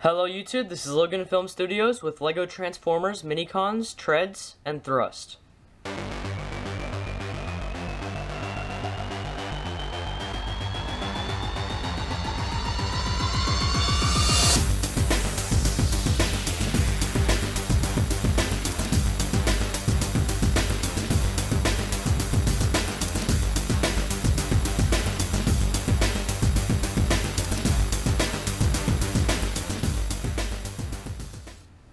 Hello YouTube, this is Logan Film Studios with LEGO Transformers, Minicons, Treads, and Thrust.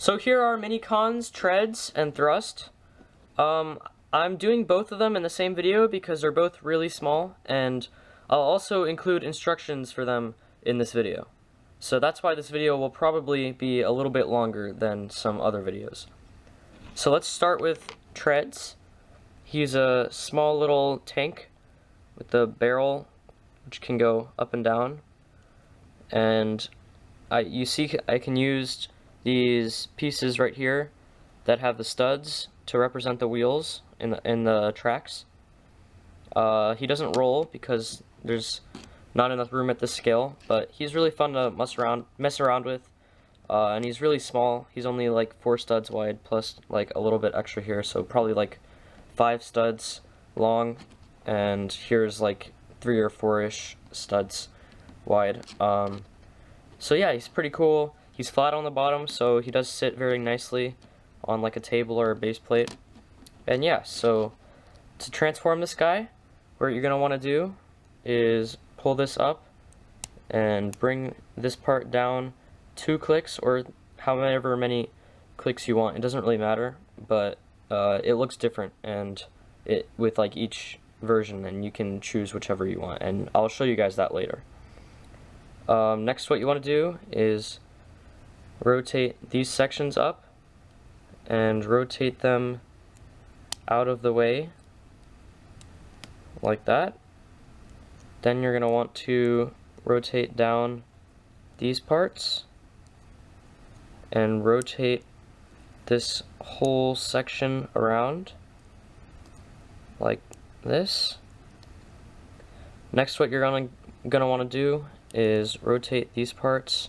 So here are Minicons, Treads, and Thrust. I'm doing both of them in the same video because they're both really small, and I'll also include instructions for them in this video. So that's why this video will probably be a little bit longer than some other videos. So let's start with Treads. He's a small little tank with a barrel which can go up and down, and you see I can use these pieces right here that have the studs to represent the wheels in the tracks. He doesn't roll because there's not enough room at this scale, but he's really fun to mess around with, and he's really small. He's only like 4 studs wide plus like a little bit extra here, so probably like 5 studs long, and here's like 3 or 4-ish studs wide. So yeah, he's pretty cool. He's flat on the bottom, so he does sit very nicely on like a table or a base plate. And yeah, so to transform this guy, what you're going to want to do is pull this up and bring this part down 2 clicks, or however many clicks you want. It doesn't really matter, but it looks different and with like each version, and you can choose whichever you want, and I'll show you guys that later. Next, what you want to do is rotate these sections up and rotate them out of the way like that. Then you're going to want to rotate down these parts and rotate this whole section around like this. Next, what you're going to want to do is rotate these parts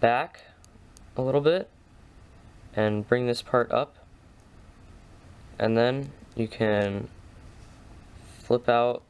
back a little bit and bring this part up, and then you can flip out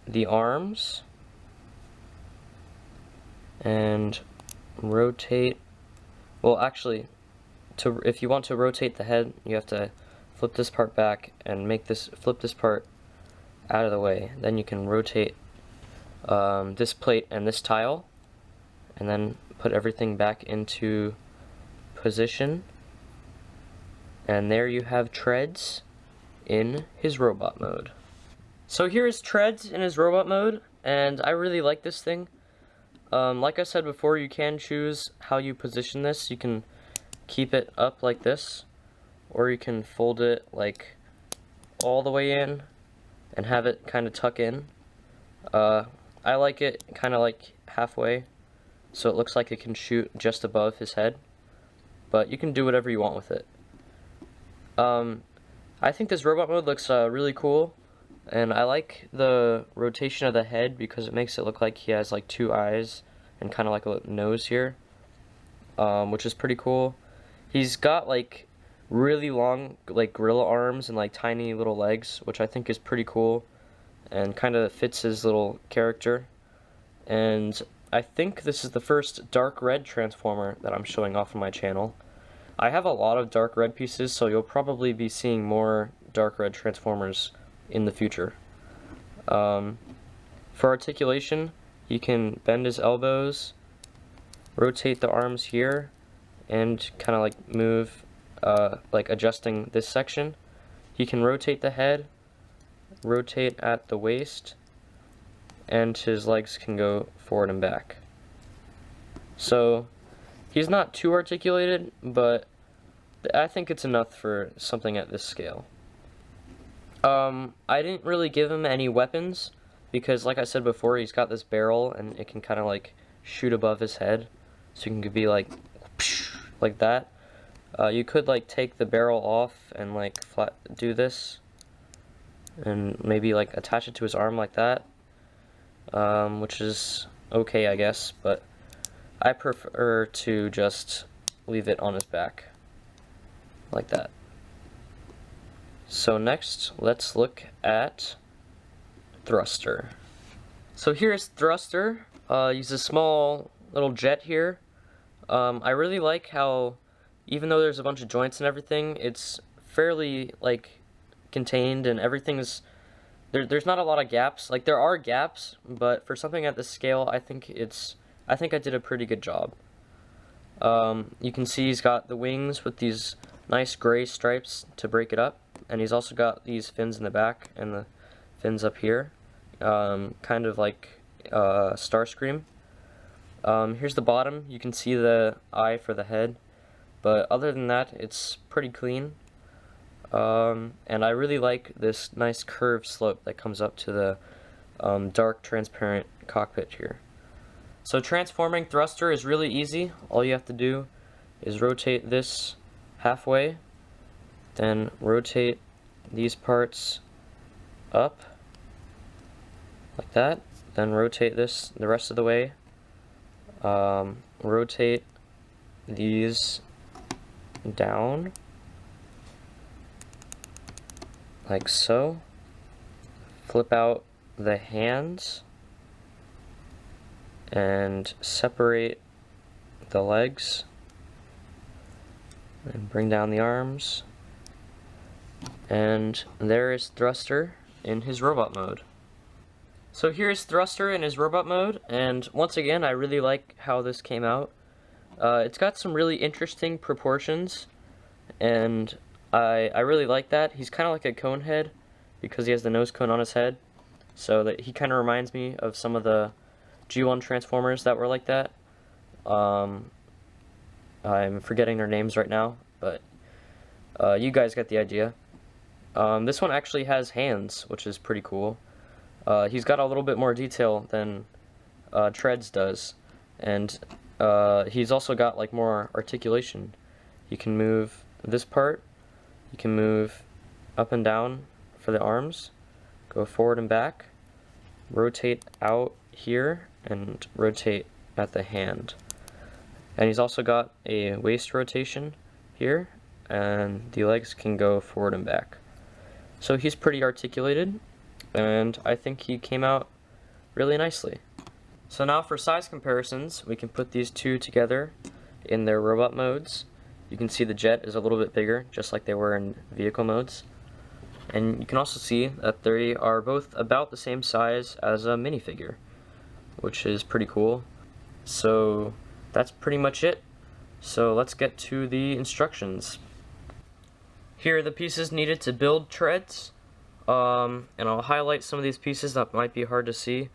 the arms and rotate. Well, actually, if you want to rotate the head, you have to flip this part back and flip this part out of the way. Then you can rotate this plate and this tile, and then put everything back into position, and there you have Treads in his robot mode. So here is Treads in his robot mode, and I really like this thing. Like I said before, you can choose how you position this. You can keep it up like this, or you can fold it like all the way in and have it kind of tuck in. I like it kind of like halfway, so it looks like it can shoot just above his head, but you can do whatever you want with it. I think this robot mode looks really cool, and I like the rotation of the head because it makes it look like he has like 2 eyes and kind of like a nose here, which is pretty cool. He's got like really long like gorilla arms and like tiny little legs, which I think is pretty cool and kind of fits his little character. And I think this is the first dark red transformer that I'm showing off on my channel. I have a lot of dark red pieces, so you'll probably be seeing more dark red transformers in the future. For articulation, you can bend his elbows, rotate the arms here, and kind of like move, like adjusting this section. He can rotate the head, rotate at the waist, and his legs can go forward and back. So he's not too articulated, but I think it's enough for something at this scale. I didn't really give him any weapons because, like I said before, he's got this barrel and it can kind of like shoot above his head, so you can be like that. You could like take the barrel off and like do this and maybe like attach it to his arm like that, which is okay, I guess, but I prefer to just leave it on his back, like that. So next, let's look at thruster. So here's thruster. He's a small little jet here. I really like how, even though there's a bunch of joints and everything, it's fairly like contained and everything's there's not a lot of gaps. Like there are gaps, but for something at this scale, I think I did a pretty good job. You can see he's got the wings with these nice gray stripes to break it up, and he's also got these fins in the back and the fins up here, kind of like Starscream. Here's the bottom. You can see the eye for the head, but other than that, it's pretty clean. And I really like this nice curved slope that comes up to the dark transparent cockpit here. So transforming thruster is really easy. All you have to do is rotate this halfway, then rotate these parts up like that, then rotate this the rest of the way, rotate these down like so, flip out the hands and separate the legs and bring down the arms, and there is thruster in his robot mode. So here's thruster in his robot mode, and once again I really like how this came out. It's got some really interesting proportions, and I really like that. He's kind of like a cone head because he has the nose cone on his head, so that he kind of reminds me of some of the G1 Transformers that were like that. I'm forgetting their names right now, but you guys get the idea. This one actually has hands, which is pretty cool. He's got a little bit more detail than Treads does, and he's also got like more articulation. You can move this part, you can move up and down for the arms, go forward and back, rotate out here, and rotate at the hand. And he's also got a waist rotation here, and the legs can go forward and back. So he's pretty articulated, and I think he came out really nicely. So now for size comparisons, we can put these two together in their robot modes. You can see the jet is a little bit bigger, just like they were in vehicle modes. And you can also see that they are both about the same size as a minifigure, which is pretty cool. So that's pretty much it. So let's get to the instructions. Here are the pieces needed to build Treads. And I'll highlight some of these pieces that might be hard to see.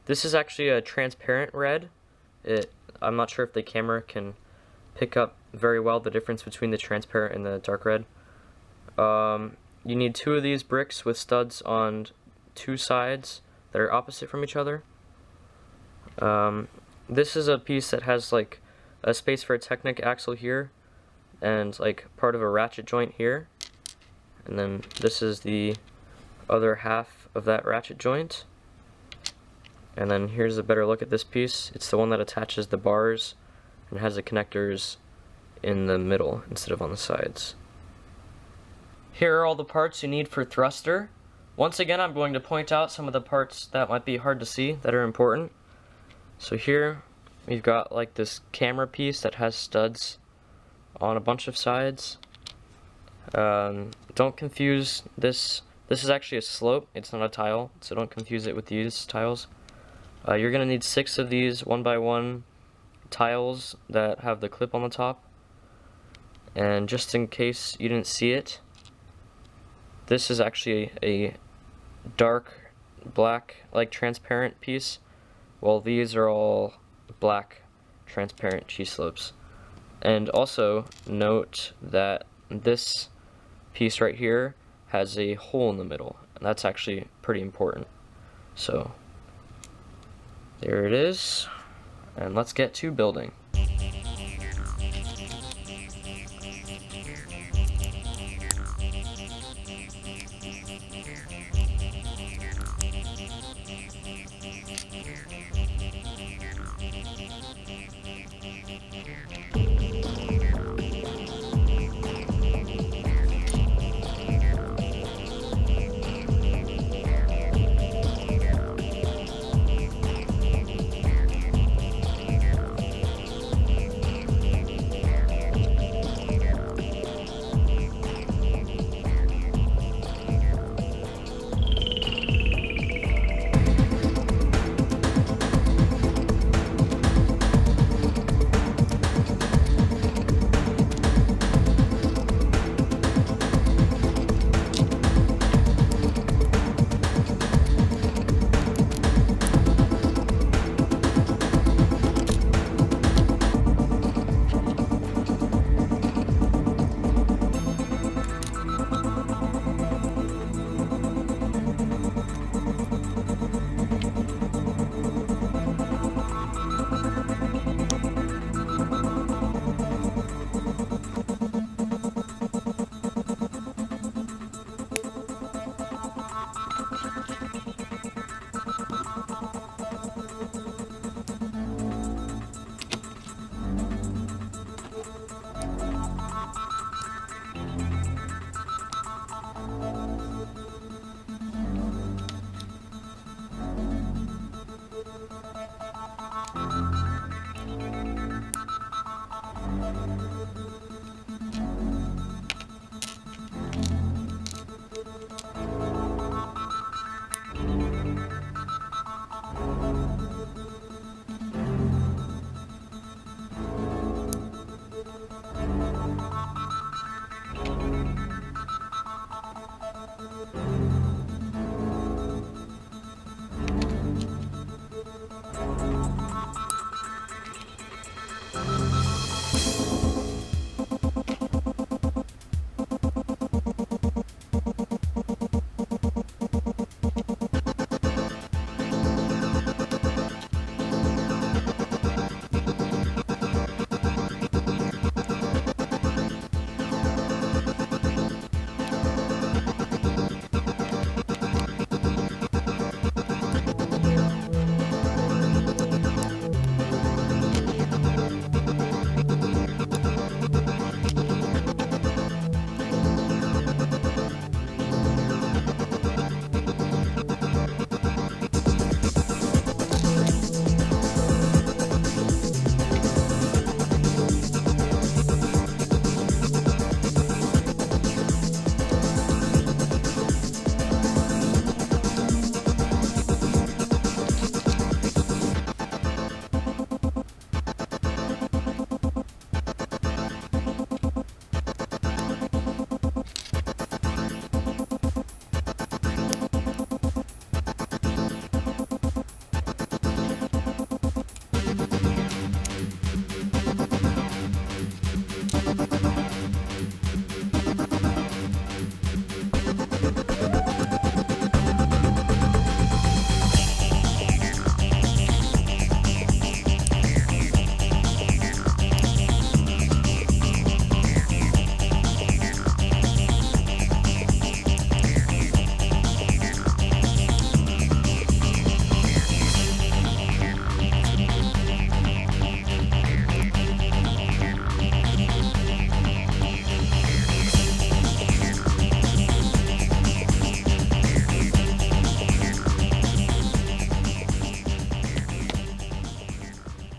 This is actually a transparent red. I'm not sure if the camera can pick up very well the difference between the transparent and the dark red. You need 2 of these bricks with studs on 2 sides that are opposite from each other. This is a piece that has like a space for a Technic axle here and like part of a ratchet joint here, and then this is the other half of that ratchet joint. And then here's a better look at this piece. It's the one that attaches the bars and has the connectors in the middle instead of on the sides. Here are all the parts you need for thruster. Once again, I'm going to point out some of the parts that might be hard to see that are important. So here we've got like this camera piece that has studs on a bunch of sides. Don't confuse this. This is actually a slope, it's not a tile, so don't confuse it with these tiles. You're going to need 6 of these 1x1 tiles that have the clip on the top. And just in case you didn't see it, this is actually a dark black, like transparent piece, while these are all black transparent G-slopes. And also note that this piece right here has a hole in the middle, and that's actually pretty important. So there it is, and let's get to building.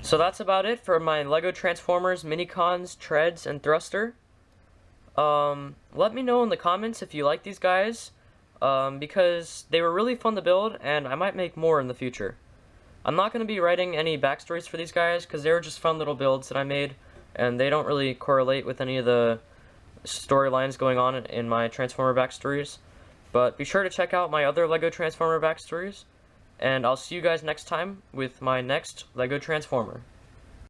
So that's about it for my LEGO Transformers Minicons, Treads, and Thruster. Let me know in the comments if you like these guys, because they were really fun to build, and I might make more in the future. I'm not going to be writing any backstories for these guys, because they were just fun little builds that I made, and they don't really correlate with any of the storylines going on in my Transformer backstories. But be sure to check out my other LEGO Transformer backstories, and I'll see you guys next time with my next LEGO Transformer.